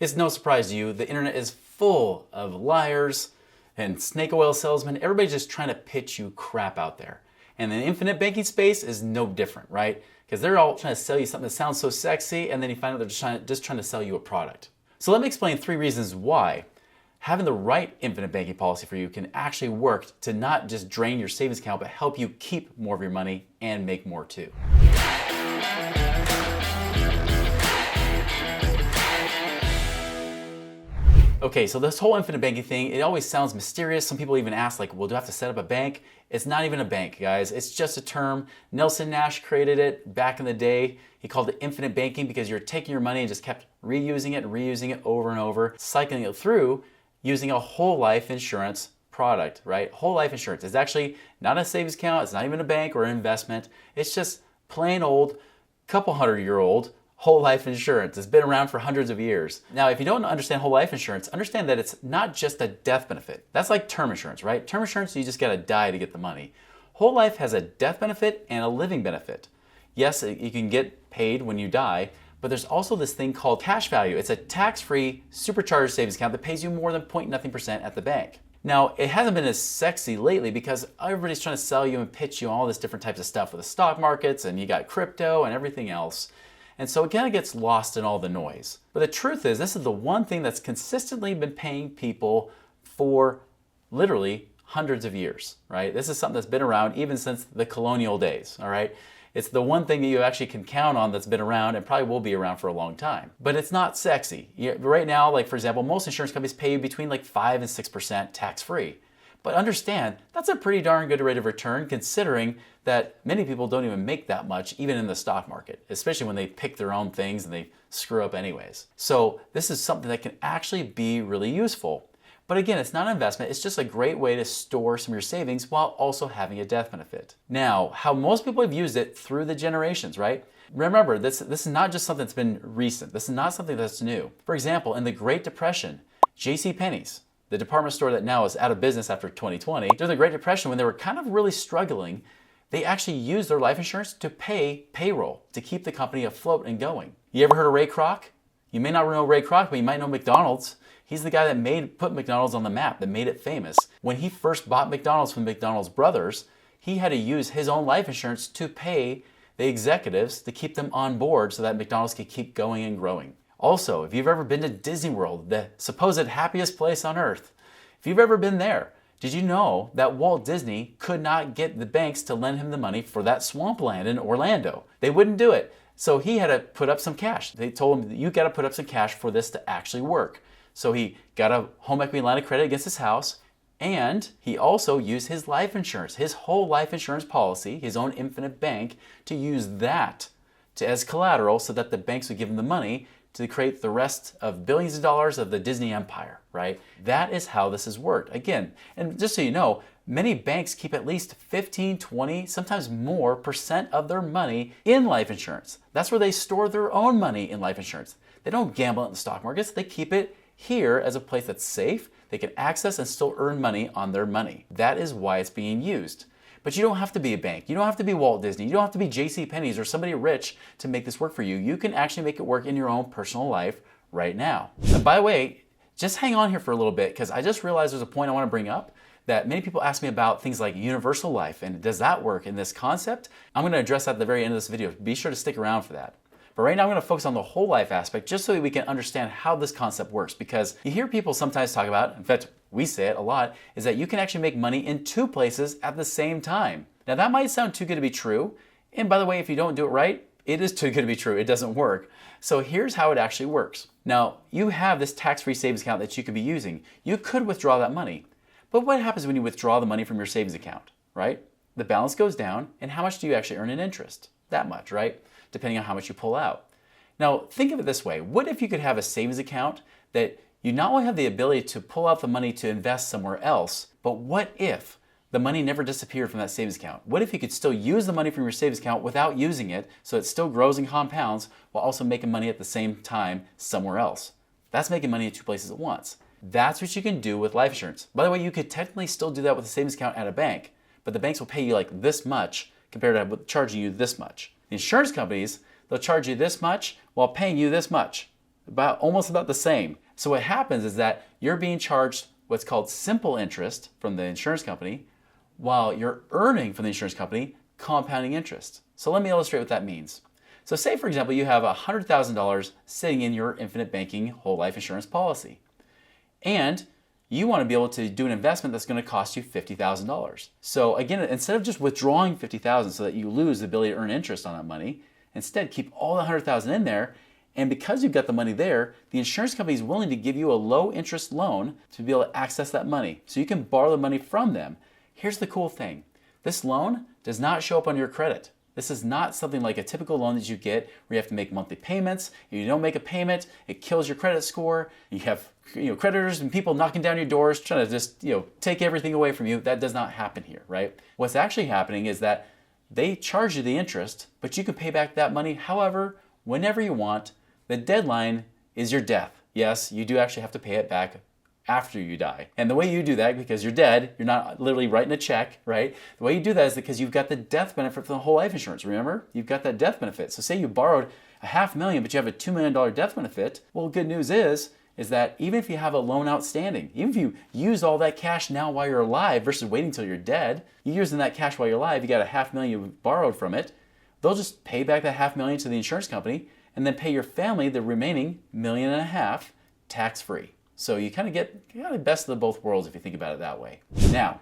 It's no surprise to you, the internet is full of liars and snake oil salesmen. Everybody's just trying to pitch you crap out there. And the infinite banking space is no different, right? Because they're all trying to sell you something that sounds so sexy, and then you find out they're just trying to sell you a product. So let me explain 3 reasons why having the right infinite banking policy for you can actually work to not just drain your savings account, but help you keep more of your money and make more too. Okay, so this whole infinite banking thing, it always sounds mysterious. Some people even ask like, well, do I have to set up a bank? It's not even a bank, guys. It's just a term. Nelson Nash created it back in the day. He called it infinite banking because you're taking your money and just kept reusing it over and over, cycling it through using a whole life insurance product, right? Whole life insurance. It's actually not a savings account. It's not even a bank or an investment. It's just plain old, couple 100-year-old whole life insurance. It's been around for hundreds of years. Now, if you don't understand whole life insurance, understand that it's not just a death benefit. That's like term insurance, right? Term insurance, you just gotta die to get the money. Whole life has a death benefit and a living benefit. Yes, you can get paid when you die, but there's also this thing called cash value. It's a tax-free supercharged savings account that pays you more than 0.0% at the bank. Now, it hasn't been as sexy lately because everybody's trying to sell you and pitch you all this different types of stuff with the stock markets, and you got crypto and everything else. And so it kind of gets lost in all the noise. But the truth is, this is the one thing that's consistently been paying people for literally hundreds of years, right? This is something that's been around even since the colonial days, all right? It's the one thing that you actually can count on that's been around and probably will be around for a long time. But it's not sexy. Right now, like for example, most insurance companies pay you between like 5 and 6% tax-free. But understand, that's a pretty darn good rate of return considering that many people don't even make that much, even in the stock market, especially when they pick their own things and they screw up anyways. So this is something that can actually be really useful. But again, it's not an investment, it's just a great way to store some of your savings while also having a death benefit. Now, how most people have used it through the generations, right? Remember, this is not just something that's been recent. This is not something that's new. For example, in the Great Depression, JCPenney's, the department store that now is out of business after 2020, during the Great Depression when they were kind of really struggling, they actually used their life insurance to pay payroll to keep the company afloat and going. You ever heard of Ray Kroc? You may not know Ray Kroc, but you might know McDonald's. He's the guy that put McDonald's on the map, that made it famous. When he first bought McDonald's from McDonald's brothers, he had to use his own life insurance to pay the executives to keep them on board so that McDonald's could keep going and growing. Also, if you've ever been to Disney World, the supposed happiest place on earth, if you've ever been there, did you know that Walt Disney could not get the banks to lend him the money for that swampland in Orlando? They wouldn't do it. So he had to put up some cash. They told him, you got to put up some cash for this to actually work. So he got a home equity line of credit against his house, and he also used his life insurance, his whole life insurance policy, his own infinite bank, to use that as collateral so that the banks would give him the money to create the rest of billions of dollars of the Disney empire, right? That is how this has worked. Again, and just so you know, many banks keep at least 15, 20, sometimes more % of their money in life insurance. That's where they store their own money in life insurance. They don't gamble it in the stock markets. They keep it here as a place that's safe, they can access and still earn money on their money. That is why it's being used. But you don't have to be a bank. You don't have to be Walt Disney. You don't have to be JCPenney's or somebody rich to make this work for you. You can actually make it work in your own personal life right now. And by the way, just hang on here for a little bit because I just realized there's a point I want to bring up that many people ask me about things like universal life and does that work in this concept? I'm going to address that at the very end of this video. Be sure to stick around for that. But right now I'm going to focus on the whole life aspect just so we can understand how this concept works because you hear people sometimes talk about, in fact, we say it a lot, is that you can actually make money in 2 places at the same time. Now that might sound too good to be true. And by the way, if you don't do it right, it is too good to be true. It doesn't work. So here's how it actually works. Now you have this tax-free savings account that you could be using. You could withdraw that money. But what happens when you withdraw the money from your savings account, right? The balance goes down and how much do you actually earn in interest? That much, right? Depending on how much you pull out. Now, think of it this way. What if you could have a savings account that you not only have the ability to pull out the money to invest somewhere else, but what if the money never disappeared from that savings account? What if you could still use the money from your savings account without using it so it still grows and compounds while also making money at the same time somewhere else? That's making money in 2 places at once. That's what you can do with life insurance. By the way, you could technically still do that with a savings account at a bank, but the banks will pay you like this much compared to charging you this much. The insurance companies, they'll charge you this much while paying you this much. almost about the same. So what happens is that you're being charged what's called simple interest from the insurance company, while you're earning from the insurance company compounding interest. So let me illustrate what that means. So say, for example, you have $100,000 sitting in your infinite banking whole life insurance policy. And you want to be able to do an investment that's going to cost you $50,000. So again, instead of just withdrawing $50,000 so that you lose the ability to earn interest on that money, instead keep all the $100,000 in there. And because you've got the money there, the insurance company is willing to give you a low interest loan to be able to access that money. So you can borrow the money from them. Here's the cool thing. This loan does not show up on your credit. This is not something like a typical loan that you get where you have to make monthly payments. If you don't make a payment, it kills your credit score. You have creditors and people knocking down your doors trying to just take everything away from you. That does not happen here, right? What's actually happening is that they charge you the interest, but you can pay back that money however, whenever you want. The deadline is your death. Yes, you do actually have to pay it back after you die. And the way you do that, because you're dead, you're not literally writing a check, right? The way you do that is because you've got the death benefit for the whole life insurance, remember? You've got that death benefit. So say you borrowed $500,000, but you have a $2 million death benefit. Well, good news is that even if you have a loan outstanding, even if you use all that cash now while you're alive versus waiting until you're dead, you're using that cash while you're alive, you got $500,000 you borrowed from it, they'll just pay back that $500,000 to the insurance company and then pay your family the remaining $1.5 million tax-free. So you kind of get the best of both worlds if you think about it that way. Now,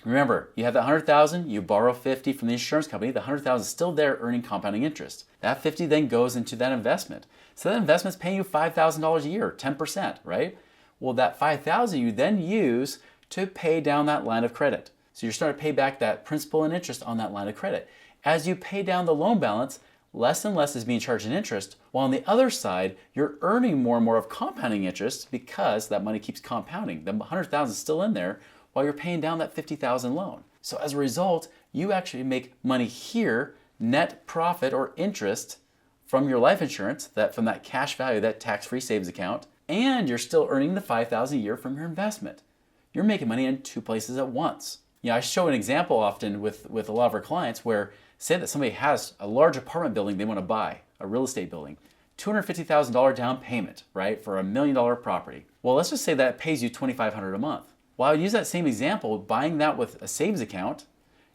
remember, you have that $100,000, you borrow $50,000 from the insurance company, the $100,000 is still there earning compounding interest. That $50,000 then goes into that investment. So that investment's paying you $5,000 a year, 10%, right? Well, that $5,000 you then use to pay down that line of credit. So you're starting to pay back that principal and interest on that line of credit. As you pay down the loan balance, less and less is being charged in interest, while on the other side, you're earning more and more of compounding interest because that money keeps compounding. The $100,000 is still in there while you're paying down that $50,000 loan. So as a result, you actually make money here, net profit or interest from your life insurance, from that cash value, that tax-free savings account, and you're still earning the $5,000 a year from your investment. You're making money in two places at once. I show an example often with a lot of our clients where say that somebody has a large apartment building they want to buy, a real estate building, $250,000 down payment, right, for $1 million property. Well, let's just say that it pays you $2,500 a month. Well, I would use that same example, buying that with a savings account,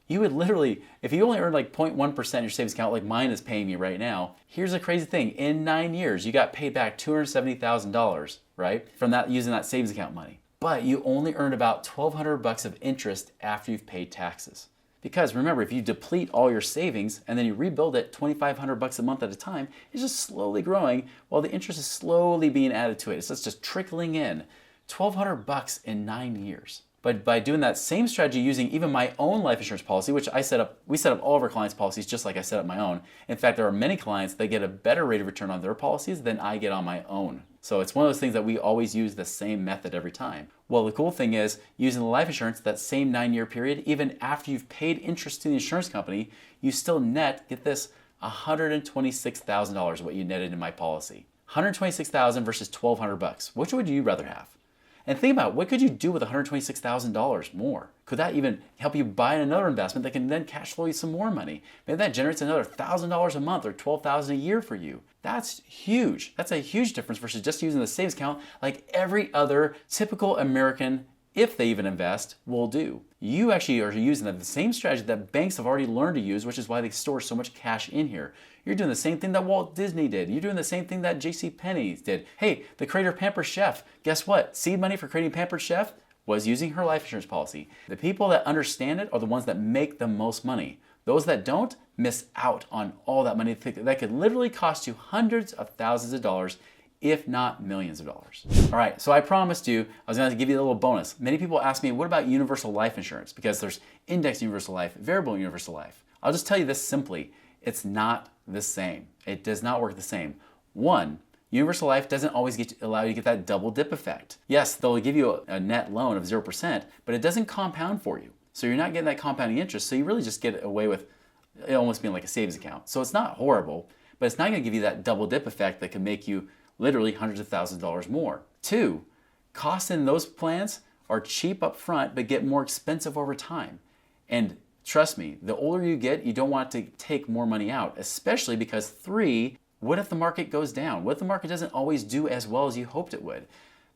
you would literally, if you only earn like 0.1% in your savings account, like mine is paying me right now, here's the crazy thing. In 9 years, you got paid back $270,000, right, from that using that savings account money. But you only earned about $1,200 of interest after you've paid taxes. Because remember, if you deplete all your savings and then you rebuild it $2,500 a month at a time, it's just slowly growing while the interest is slowly being added to it. It's just trickling in. $1,200 in 9 years. But by doing that same strategy using even my own life insurance policy, which we set up all of our clients' policies just like I set up my own. In fact, there are many clients that get a better rate of return on their policies than I get on my own. So it's one of those things that we always use the same method every time. Well, the cool thing is using the life insurance, that same 9-year period, even after you've paid interest to the insurance company, you still net, get this, $126,000 what you netted in my policy. $126,000 versus $1,200. Which would you rather have? And think about what could you do with $126,000 more? Could that even help you buy another investment that can then cash flow you some more money? Maybe that generates another $1,000 a month or $12,000 a year for you. That's huge. That's a huge difference versus just using the savings account like every other typical American, if they even invest, will do. You actually are using the same strategy that banks have already learned to use, which is why they store so much cash in here. You're doing the same thing that Walt Disney did. You're doing the same thing that JCPenney did. Hey, the creator of Pampered Chef, guess what? Seed money for creating Pampered Chef was using her life insurance policy. The people that understand it are the ones that make the most money. Those that don't miss out on all that money that could literally cost you hundreds of thousands of dollars, if not millions of dollars. All right, so I promised you I was going to give you a little bonus. Many people ask me, what about universal life insurance? Because there's index universal life, variable universal life. I'll just tell you this simply. It's not the same. It does not work the same. One, universal life doesn't always allow you to get that double dip effect. Yes, they'll give you a net loan of 0%, but it doesn't compound for you. So you're not getting that compounding interest, so you really just get away with it almost being like a savings account. So it's not horrible, but it's not going to give you that double dip effect that can make you literally hundreds of thousands of dollars more. Two, costs in those plans are cheap up front, but get more expensive over time. And trust me, the older you get, you don't want to take more money out, especially because 3, What if the market goes down? What if the market doesn't always do as well as you hoped it would?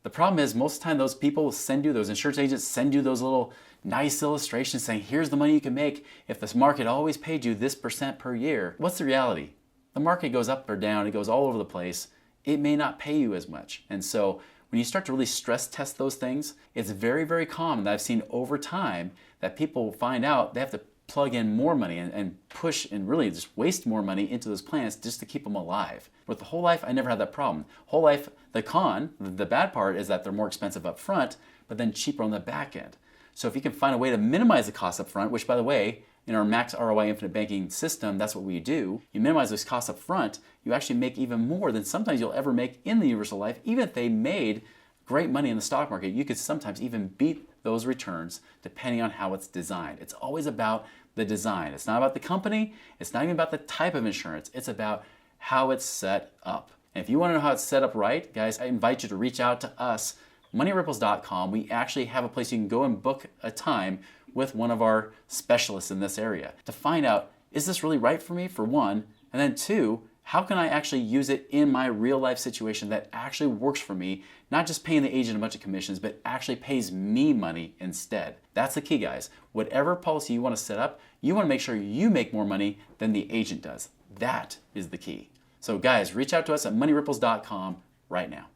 The problem is most of the time those people send you, those insurance agents send you those little nice illustrations saying, here's the money you can make if this market always paid you this % per year. What's the reality? The market goes up or down, it goes all over the place. It may not pay you as much. And so when you start to really stress test those things, it's very, very common that I've seen over time that people find out they have to plug in more money and push and really just waste more money into those plans just to keep them alive. With the whole life, I never had that problem. Whole life, the bad part is that they're more expensive up front, but then cheaper on the back end. So if you can find a way to minimize the cost up front, which by the way, in our max ROI infinite banking system, that's what we do. You minimize those costs up front, you actually make even more than sometimes you'll ever make in the universal life. Even if they made great money in the stock market, you could sometimes even beat those returns depending on how it's designed. It's always about the design. It's not about the company. It's not even about the type of insurance. It's about how it's set up. And if you want to know how it's set up right, guys, I invite you to reach out to us, moneyripples.com. We actually have a place you can go and book a time with one of our specialists in this area to find out, is this really right for me, for one, and then two, how can I actually use it in my real life situation that actually works for me, not just paying the agent a bunch of commissions, but actually pays me money instead. That's the key, guys. Whatever policy you want to set up, you want to make sure you make more money than the agent does. That is the key. So guys, reach out to us at moneyripples.com right now.